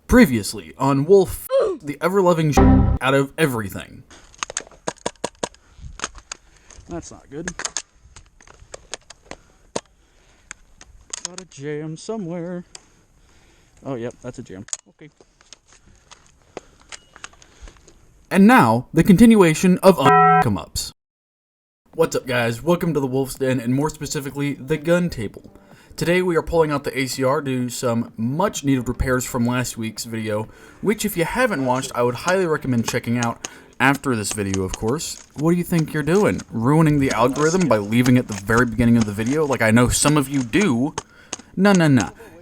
Previously on Wolf, the ever-loving out of everything. That's not good. Got a jam somewhere. Oh, yep, that's a jam. Okay. And now, the continuation of come-ups. What's up, guys? Welcome to the Wolf's Den, and more specifically, the gun table. Today we are pulling out the ACR to do some much needed repairs from last week's video, which if you haven't watched, I would highly recommend checking out after this video, of course. What do you think you're doing? Ruining the algorithm by leaving at the very beginning of the video, like I know some of you do? No.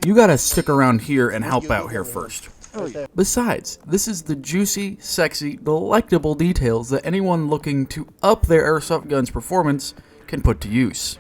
You gotta stick around here and help out here first. Besides, this is the juicy, sexy, delectable details that anyone looking to up their airsoft gun's performance can put to use.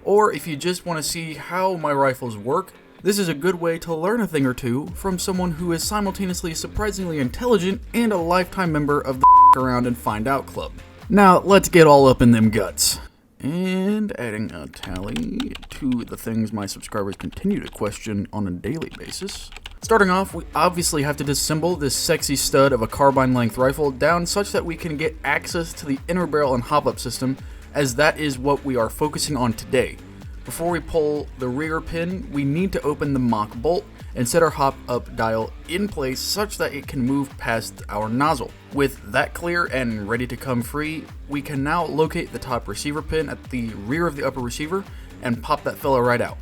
Or if you just want to see how my rifles work, this is a good way to learn a thing or two from someone who is simultaneously surprisingly intelligent and a lifetime member of the Around and Find Out Club. Now, let's get all up in them guts. And adding a tally to the things my subscribers continue to question on a daily basis. Starting off, we obviously have to disassemble this sexy stud of a carbine-length rifle down such that we can get access to the inner barrel and hop-up system, as that is what we are focusing on today. Before we pull the rear pin, we need to open the mock bolt and set our hop-up dial in place such that it can move past our nozzle. With that clear and ready to come free, we can now locate the top receiver pin at the rear of the upper receiver and pop that fella right out.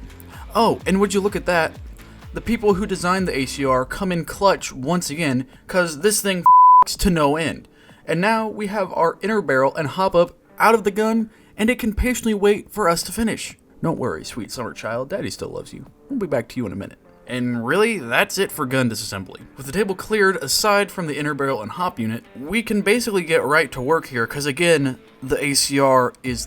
Oh, and would you look at that? The people who designed the ACR come in clutch once again, cause this thing f***s to no end. And now we have our inner barrel and hop-up out of the gun, and it can patiently wait for us to finish. Don't worry, sweet summer child, Daddy still loves you. We'll be back to you in a minute. And really, that's it for gun disassembly. With the table cleared, aside from the inner barrel and hop unit, we can basically get right to work here, because again, the ACR is...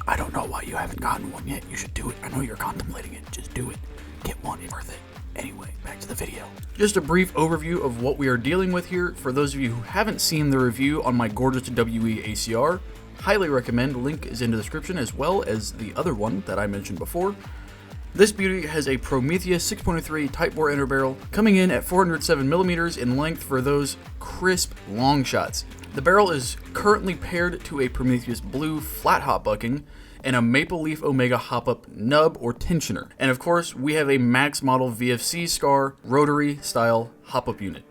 I don't know why you haven't gotten one yet. You should do it. I know you're contemplating it. Just do it. Get one, it's worth it. Anyway, back to the video. Just a brief overview of what we are dealing with here. For those of you who haven't seen the review on my gorgeous WE ACR, highly recommend, link is in the description, as well as the other one that I mentioned before. This beauty has a Prometheus 6.3 Tightbore inner barrel, coming in at 407mm in length for those crisp long shots. The barrel is currently paired to a Prometheus blue flat hop bucking and a Maple Leaf Omega hop-up nub or tensioner. And of course, we have a Maxx model VFC SCAR Rotary style hop-up unit.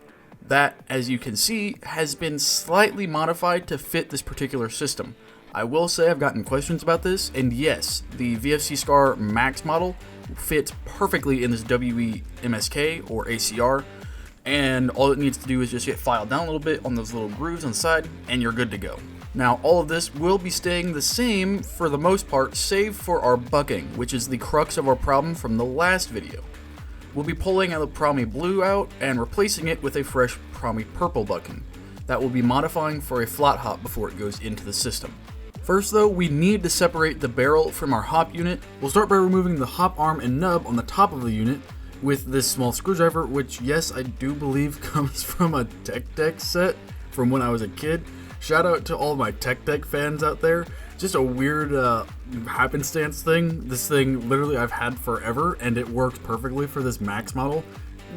That, as you can see, has been slightly modified to fit this particular system. I will say I've gotten questions about this, and yes, the VFC SCAR Maxx model fits perfectly in this WE MSK or ACR, and all it needs to do is just get filed down a little bit on those little grooves on the side, and you're good to go. Now, all of this will be staying the same for the most part, save for our bucking, which is the crux of our problem from the last video. We'll be pulling the Promi Blue out and replacing it with a fresh Promi Purple bucking. That will be modifying for a flat hop before it goes into the system. First though, we need to separate the barrel from our hop unit. We'll start by removing the hop arm and nub on the top of the unit with this small screwdriver, which yes, I do believe comes from a Tech Deck set from when I was a kid. Shout out to all my Tech Deck fans out there. Just a weird happenstance thing. This thing literally I've had forever, and it works perfectly for this Maxx model.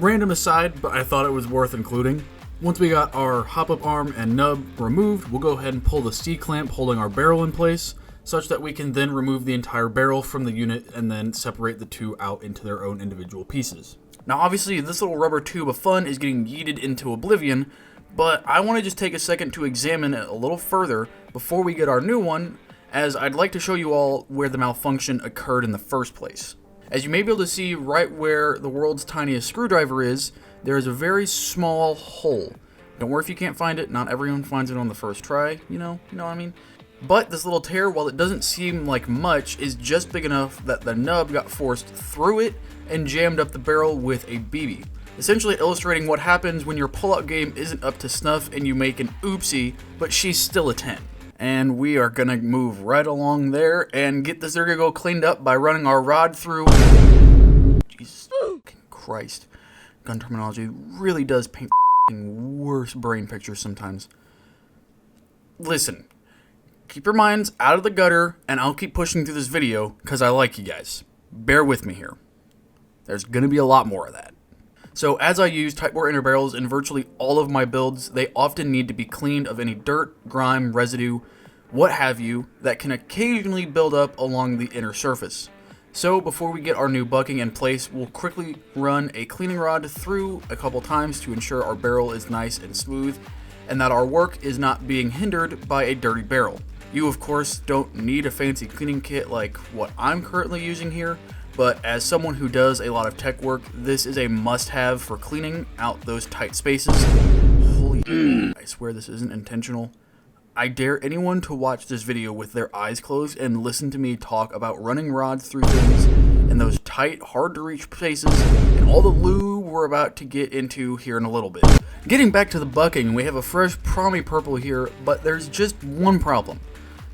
Random aside, but I thought it was worth including. Once we got our hop-up arm and nub removed, we'll go ahead and pull the C-clamp holding our barrel in place, such that we can then remove the entire barrel from the unit and then separate the two out into their own individual pieces. Now obviously this little rubber tube of fun is getting yeeted into oblivion, but I want to just take a second to examine it a little further before we get our new one, as I'd like to show you all where the malfunction occurred in the first place. As you may be able to see right where the world's tiniest screwdriver is, there is a very small hole. Don't worry if you can't find it, not everyone finds it on the first try, you know what I mean? But this little tear, while it doesn't seem like much, is just big enough that the nub got forced through it and jammed up the barrel with a BB. Essentially illustrating what happens when your pull-out game isn't up to snuff and you make an oopsie, but she's still a 10. And we are gonna move right along there and get this ergo cleaned up by running our rod through... Jesus Christ. Gun terminology really does paint worse brain pictures sometimes. Listen, keep your minds out of the gutter and I'll keep pushing through this video because I like you guys. Bear with me here. There's gonna be a lot more of that. So as I use Tightbore inner barrels in virtually all of my builds, they often need to be cleaned of any dirt, grime, residue, what have you, that can occasionally build up along the inner surface. So before we get our new bucking in place, we'll quickly run a cleaning rod through a couple times to ensure our barrel is nice and smooth and that our work is not being hindered by a dirty barrel. You of course don't need a fancy cleaning kit like what I'm currently using here, but as someone who does a lot of tech work, this is a must-have for cleaning out those tight spaces. Holy I swear this isn't intentional. I dare anyone to watch this video with their eyes closed and listen to me talk about running rods through things in those tight, hard-to-reach spaces and all the lube we're about to get into here in a little bit. Getting back to the bucking, we have a fresh Promi purple here, but there's just one problem.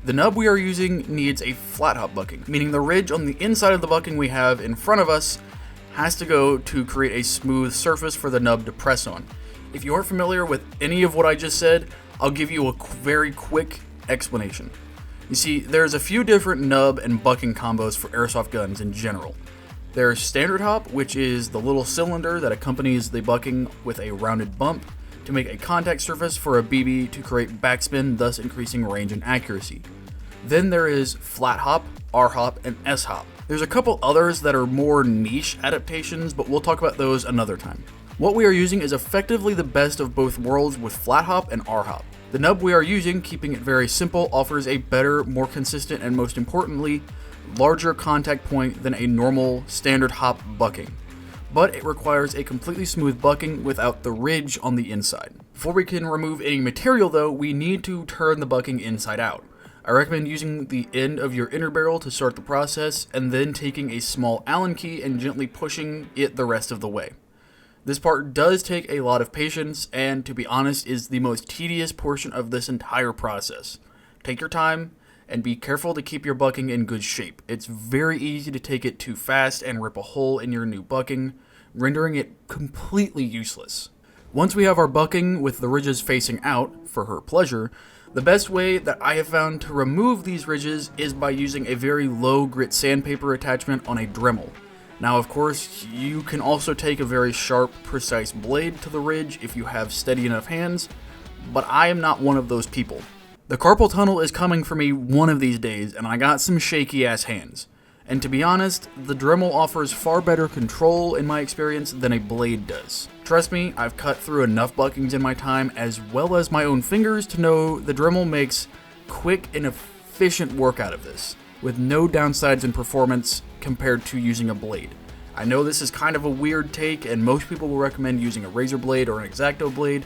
The nub we are using needs a flat top bucking, meaning the ridge on the inside of the bucking we have in front of us has to go to create a smooth surface for the nub to press on. If you aren't familiar with any of what I just said, I'll give you a very quick explanation. You see, there's a few different nub and bucking combos for airsoft guns in general. There's standard hop, which is the little cylinder that accompanies the bucking with a rounded bump to make a contact surface for a BB to create backspin, thus increasing range and accuracy. Then there is flat hop, R hop, and S hop. There's a couple others that are more niche adaptations, but we'll talk about those another time. What we are using is effectively the best of both worlds with flat hop and R hop. The nub we are using, keeping it very simple, offers a better, more consistent, and most importantly, larger contact point than a normal standard hop bucking. But it requires a completely smooth bucking without the ridge on the inside. Before we can remove any material though, we need to turn the bucking inside out. I recommend using the end of your inner barrel to start the process, and then taking a small Allen key and gently pushing it the rest of the way. This part does take a lot of patience, and to be honest, is the most tedious portion of this entire process. Take your time, and be careful to keep your bucking in good shape. It's very easy to take it too fast and rip a hole in your new bucking, rendering it completely useless. Once we have our bucking with the ridges facing out, for her pleasure, the best way that I have found to remove these ridges is by using a very low grit sandpaper attachment on a Dremel. Now of course, you can also take a very sharp, precise blade to the ridge if you have steady enough hands, but I am not one of those people. The carpal tunnel is coming for me one of these days, and I got some shaky ass hands. And to be honest, the Dremel offers far better control in my experience than a blade does. Trust me, I've cut through enough buckings in my time, as well as my own fingers, to know the Dremel makes quick and efficient work out of this, with no downsides in performance compared to using a blade. I know this is kind of a weird take, and most people will recommend using a razor blade or an X-Acto blade,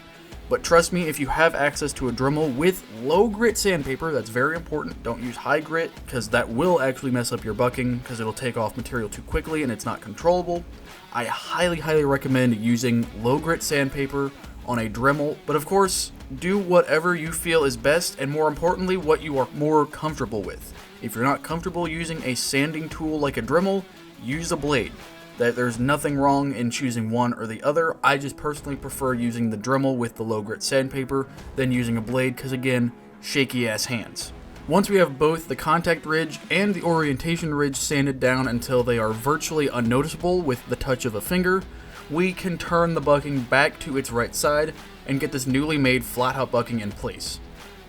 but trust me, if you have access to a Dremel with low grit sandpaper, that's very important. Don't use high grit, because that will actually mess up your bucking, because it'll take off material too quickly and it's not controllable. I highly recommend using low grit sandpaper on a Dremel, but of course, do whatever you feel is best, and more importantly, what you are more comfortable with. If you're not comfortable using a sanding tool like a Dremel, use a blade. There's nothing wrong in choosing one or the other. I just personally prefer using the Dremel with the low grit sandpaper than using a blade, because again, shaky ass hands. Once we have both the contact ridge and the orientation ridge sanded down until they are virtually unnoticeable with the touch of a finger, we can turn the bucking back to its right side and get this newly made flat top bucking in place.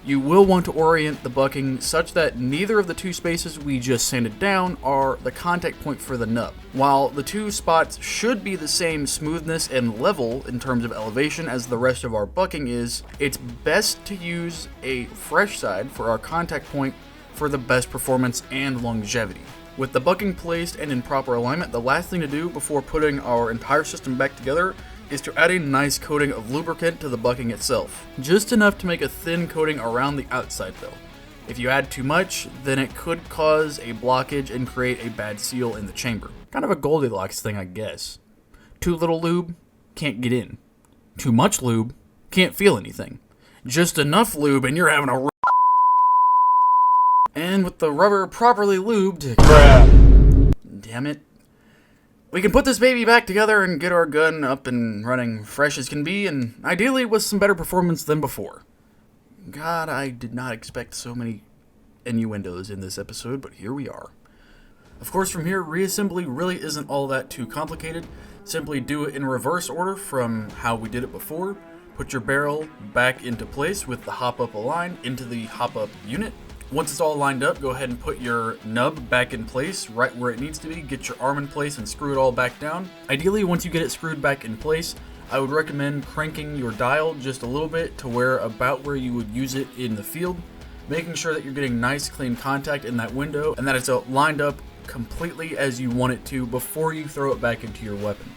You will want to orient the bucking such that neither of the two spaces we just sanded down are the contact point for the nub. While the two spots should be the same smoothness and level in terms of elevation as the rest of our bucking is, it's best to use a fresh side for our contact point for the best performance and longevity. With the bucking placed and in proper alignment, the last thing to do before putting our entire system back together is to add a nice coating of lubricant to the bucking itself. Just enough to make a thin coating around the outside though. If you add too much, then it could cause a blockage and create a bad seal in the chamber. Kind of a Goldilocks thing, I guess. Too little lube, can't get in. Too much lube, can't feel anything. Just enough lube and you're having a and with the rubber properly lubed, damn it, we can put this baby back together and get our gun up and running fresh as can be, and ideally with some better performance than before. God, I did not expect so many innuendos in this episode, but here we are. Of course, from here, reassembly really isn't all that too complicated. Simply do it in reverse order from how we did it before. Put your barrel back into place with the hop-up aligned into the hop-up unit. Once it's all lined up, go ahead and put your nub back in place right where it needs to be. Get your arm in place and screw it all back down. Ideally, once you get it screwed back in place, I would recommend cranking your dial just a little bit to about where you would use it in the field, making sure that you're getting nice clean contact in that window and that it's lined up completely as you want it to before you throw it back into your weapon.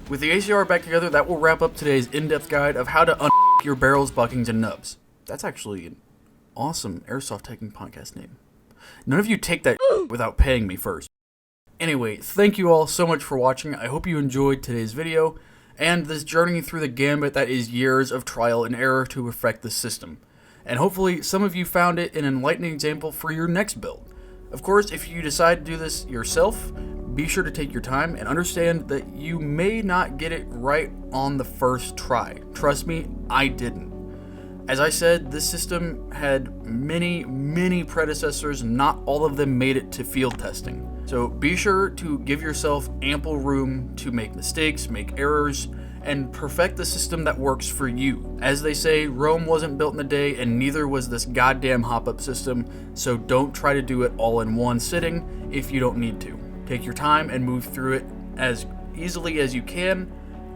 With the ACR back together, that will wrap up today's in-depth guide of how to your barrels, buckings, and nubs. That's actually an awesome Airsoft Taking podcast name. None of you take that without paying me first. Anyway, thank you all so much for watching. I hope you enjoyed today's video and this journey through the gambit that is years of trial and error to perfect the system. And hopefully some of you found it an enlightening example for your next build. Of course, if you decide to do this yourself, be sure to take your time and understand that you may not get it right on the first try. Trust me, I didn't. As I said, this system had many predecessors, not all of them made it to field testing. So be sure to give yourself ample room to make mistakes, make errors, and perfect the system that works for you. As they say, Rome wasn't built in a day, and neither was this goddamn hop-up system, so don't try to do it all in one sitting if you don't need to. Take your time and move through it as easily as you can,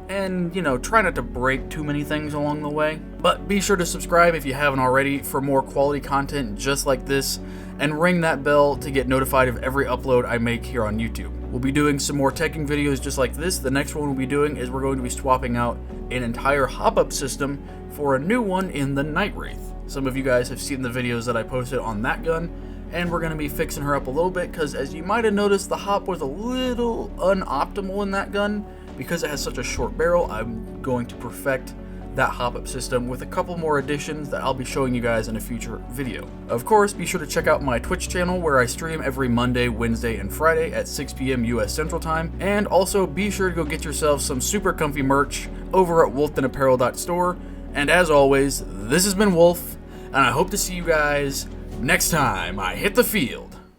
and, try not to break too many things along the way. But be sure to subscribe if you haven't already for more quality content just like this, and ring that bell to get notified of every upload I make here on YouTube. We'll be doing some more teching videos just like this. The next one we'll be doing is we're going to be swapping out an entire hop-up system for a new one in the Night Wraith. Some of you guys have seen the videos that I posted on that gun, and we're going to be fixing her up a little bit because, as you might have noticed, the hop was a little unoptimal in that gun. Because it has such a short barrel, I'm going to perfect that hop-up system with a couple more additions that I'll be showing you guys in a future video. Of course, be sure to check out my Twitch channel where I stream every Monday, Wednesday, and Friday at 6 p.m. US Central Time. And also be sure to go get yourself some super comfy merch over at wolfdenapparel.store. And as always, this has been Wolf, and I hope to see you guys next time I hit the field.